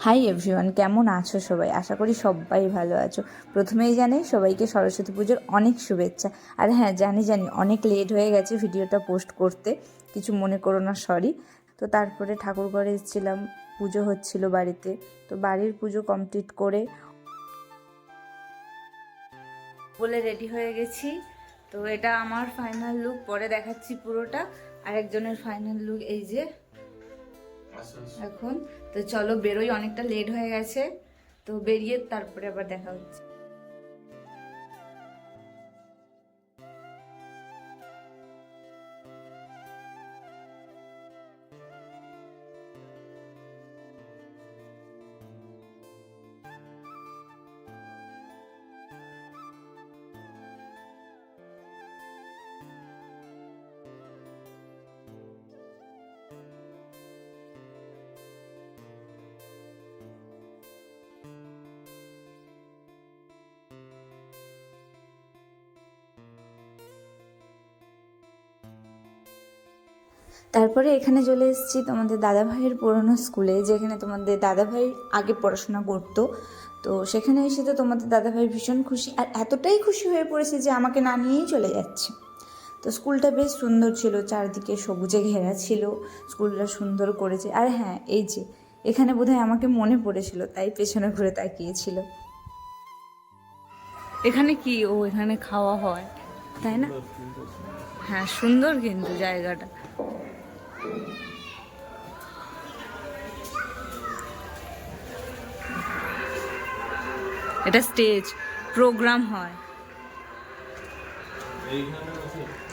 Hi everyone, কেমন আছো সবাই? আশা করি সবাই ভালো আছো। প্রথমেই জানাই সবাইকে সরস্বতী পুজোর অনেক শুভেচ্ছা। আর হ্যাঁ, জানি অনেক লেট হয়ে গেছে ভিডিওটা পোস্ট করতে, কিছু মনে করো না, সরি। তো তারপরে ঠাকুর ঘরে এসেছিলাম, পুজো হচ্ছিল বাড়িতে। তো বাড়ির পুজো কমপ্লিট করে বলে রেডি হয়ে গেছি। তো এটা আমার ফাইনাল লুক, পরে দেখাচ্ছি পুরোটা। আর একজনের ফাইনাল লুক এই যে এখন। তো চলো বেরোই, অনেকটা লেট হয়ে গেছে। তো বেরিয়ে তারপরে আবার দেখা হচ্ছে। তারপরে এখানে চলে এসেছি তোমাদের দাদাভাইয়ের পুরনো স্কুলে, যেখানে তোমাদের দাদাভাই আগে পড়াশোনা করতো। তো সেখানে এসে তো তোমাদের দাদাভাই ভীষণ খুশি, আর এতটাই খুশি হয়ে পড়েছে যে আমাকে না নিয়েই চলে যাচ্ছে। তো স্কুলটা বেশ সুন্দর ছিল, চারদিকে সবুজে ঘেরা ছিল, স্কুলটা সুন্দর করেছে। আর হ্যাঁ, এই যে এখানে বোধহয় আমাকে মনে পড়েছিল, তাই পেছনে ঘুরে তাকিয়েছিল। এখানে কি এখানে খাওয়া হয়, তাই না? হ্যাঁ, সুন্দর কিন্তু জায়গাটা। এটা স্টেজ প্রোগ্রাম হয়।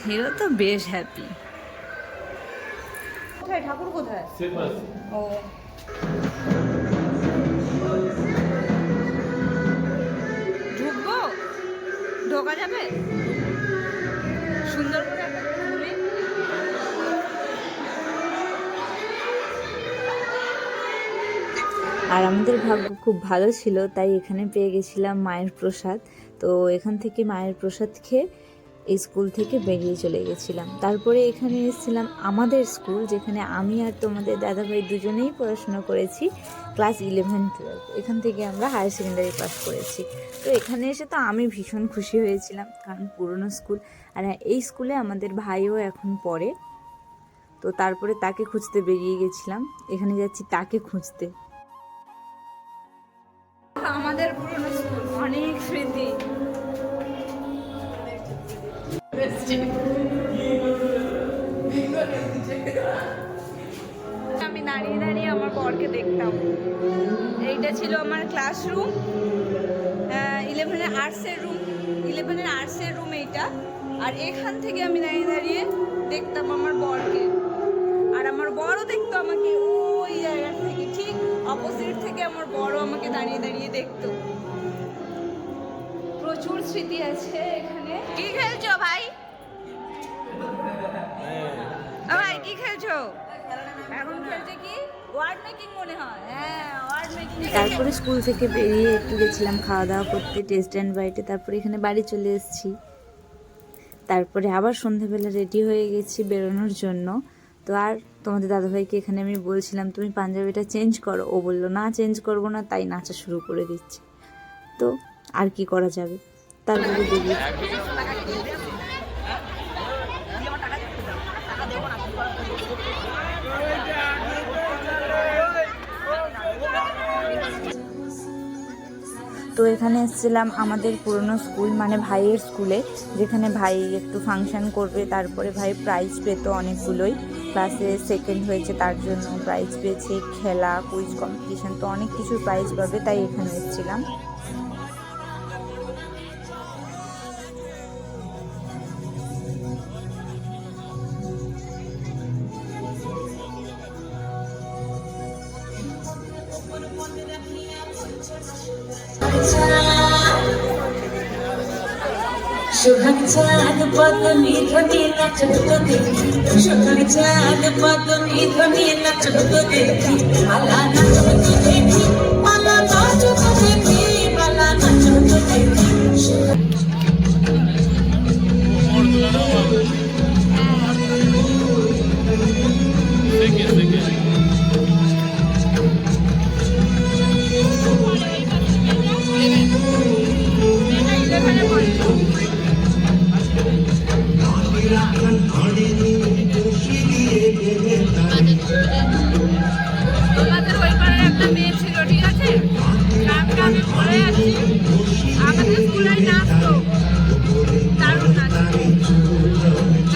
হিরো তো বেশ হ্যাপি। কোথায় ঠাকুর, কোথায়? ও, ঢুকবো? ঢোকা যাবে? সুন্দর করে আর আমাদের ভাগ্য খুব ভালো ছিল, তাই এখানে পেয়ে গেছিলাম মায়ের প্রসাদ। তো এখান থেকে মায়ের প্রসাদ খেয়ে এই স্কুল থেকে বেরিয়ে চলে গেছিলাম। তারপরে এখানে এসেছিলাম আমাদের স্কুল, যেখানে আমি আর তোমাদের দাদাভাই দুজনেই পড়াশোনা করেছি, ক্লাস 11-12। এখান থেকে আমরা হায়ার সেকেন্ডারি পাস করেছি। তো এখানে এসে তো আমি ভীষণ খুশি হয়েছিলাম, কারণ পুরনো স্কুল। আর এই স্কুলে আমাদের ভাইও এখন পড়ে। তো তারপরে তাকে খুঁজতে বেরিয়ে গেছিলাম, এখানে যাচ্ছি তাকে খুঁজতে। আমাদের পুরনো স্কুল, অনেক স্মৃতি। আমি দাঁড়িয়ে দাঁড়িয়ে আমার বরকে দেখতাম। এইটা ছিল আমার ক্লাসরুম, 11-এর আর্টসের রুম, 11-এর আর্টসের রুম এইটা। আর এখান থেকে আমি দাঁড়িয়ে দাঁড়িয়ে দেখতাম আমার বরকে, আর আমার বড়ও দেখতো আমাকে ওই জায়গা থেকে, ঠিক অপোজিট থেকে আমার বড় আমাকে দাঁড়িয়ে দাঁড়িয়ে দেখতো। প্রচুর স্মৃতি আছে এখানে। কি খেলছো ভাই? ভাই কি খেলছো এখন? খেলছে কি ওয়ার্ড মেকিং মনে হয়। হ্যাঁ, ওয়ার্ড মেকিং। তারপরে স্কুল থেকে বেরিয়ে একটু গেছিলাম খাওয়া দাওয়া করতে টেস্ট অ্যান্ড বাইটে। তারপরে এখানে বাড়ি চলে এসেছি। তারপরে আবার সন্ধ্যেবেলা রেডি হয়ে গেছি বেরোনোর জন্য। তো আর তোমাদের দাদাভাইকে এখানে আমি বলছিলাম তুমি পাঞ্জাবিটা চেঞ্জ করো, ও বললো না চেঞ্জ করবো না, তাই নাচা শুরু করে দিচ্ছে। তো আর কি করা যাবে, তারপরে বেরিয়ে তো এখানে এসেছিলাম আমাদের পুরনো স্কুল, মানে ভাইয়ের স্কুলে, যেখানে ভাই একটু ফাংশন করবে। তারপরে ভাই প্রাইজ পেত অনেকগুলোই, ক্লাসে সেকেন্ড হয়েছে তার জন্য প্রাইজ পেয়েছে, খেলা, কুইজ কম্পিটিশন, তো অনেক কিছু প্রাইজ পাবে, তাই এখানে এসেছিলাম। সোহাগ চাঁদ বদনি ধনি নাচত দেখি, সোহাগ চাঁদ বদনি ধনি নাচত দেখি, পালা নাচত দেখি, পালা নাচত দেখি, পালা নাচত দেখি। পড়ে আছি আমাদের স্কুলের নাচ তো দারুণ নাচ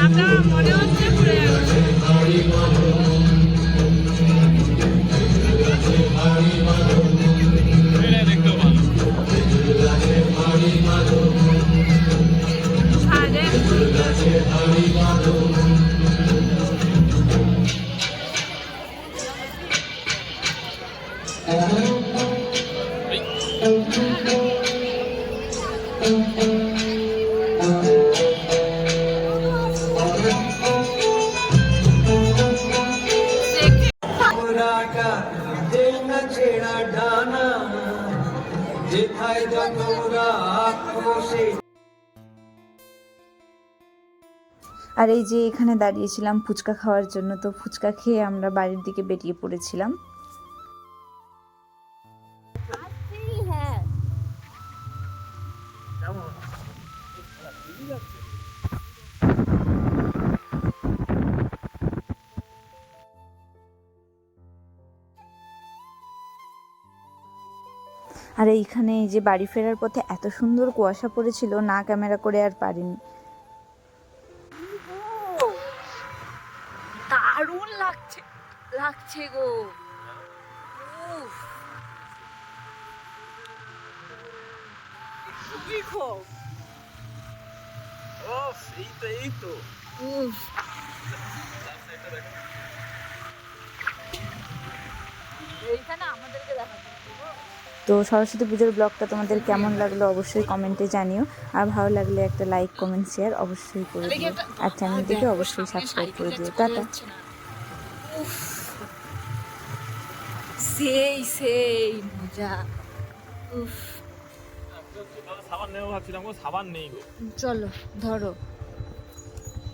আমরা মনে হচ্ছে ঘুরে যাচ্ছে ছেড়া ডানা যেথায় যতরা আক্রোশে। আর এই যে এখানে দাঁড়িয়েছিলাম ফুচকা খাওয়ার জন্য, তো ফুচকা খেয়ে আমরা বাড়ির দিকে বেরিয়ে পড়েছিলাম। আর এইখানে এই যে বাড়ি ফেরার পথে এত সুন্দর কুয়াশা পড়েছিল, না ক্যামেরা করে আর পারিনি। দারুণ লাগছে লাগছে গো উফ কি খো এই তো উফ এইখানে আমাদেরকে দেখাচ্ছে তো সরস্বতী পুজোর ব্লগটা তোমাদের কেমন লাগলো অবশ্যই কমেন্টে জানিও। আর ভালো লাগলে একটা লাইক কমেন্ট শেয়ার অবশ্যই করে দিও, আর চ্যানেলটিকে অবশ্যই সাবস্ক্রাইব করে দিও। টাটা। সেই সেই মজা উফ সাবান নেবো ভাবছিলাম, সাবান নেই গো। চলো ধরো